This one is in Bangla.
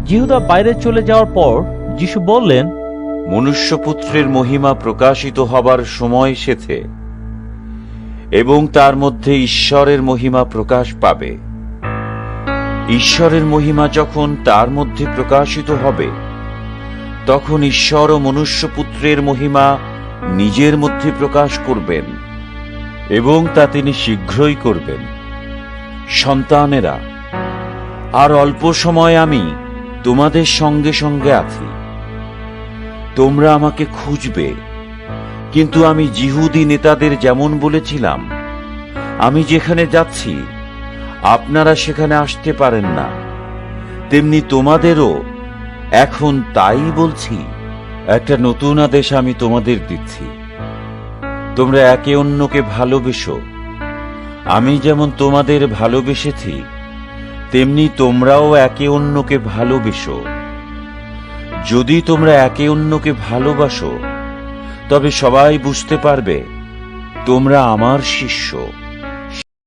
যিহুদা বাইরে চলে যাওয়ার পর যিশু বললেন, মনুষ্যপুত্রের মহিমা প্রকাশিত হবার সময় এসেছে এবং তার মধ্যে ঈশ্বরের মহিমা প্রকাশ পাবে। ঈশ্বরের মহিমা যখন তার মধ্যে প্রকাশিত হবে, তখন ঈশ্বর ও মনুষ্যপুত্রের মহিমা নিজের মধ্যে প্রকাশ করবেন, এবং তা তিনি শীঘ্রই করবেন। সন্তানেরা, আর অল্প সময় আমি তোমাদের সঙ্গে সঙ্গে আছি। তোমরা আমাকে খুঁজবে, কিন্তু আমি যিহুদি নেতাদের যেমন বলেছিলাম, আমি যেখানে যাচ্ছি আপনারা সেখানে আসতে পারেন না, তেমনি তোমাদেরও এখন তাই বলছি। একটা নতুন আদেশ আমি তোমাদের দিচ্ছি, তোমরা একে অন্যকে ভালোবেসো। আমি যেমন তোমাদের ভালোবেসেছি, তেমনি তোমরাও একে অন্যকে ভালোবেসো। যদি তোমরা একে অন্যকে ভালোবাসো, তবে সবাই বুঝতে পারবে তোমরা আমার শিষ্য।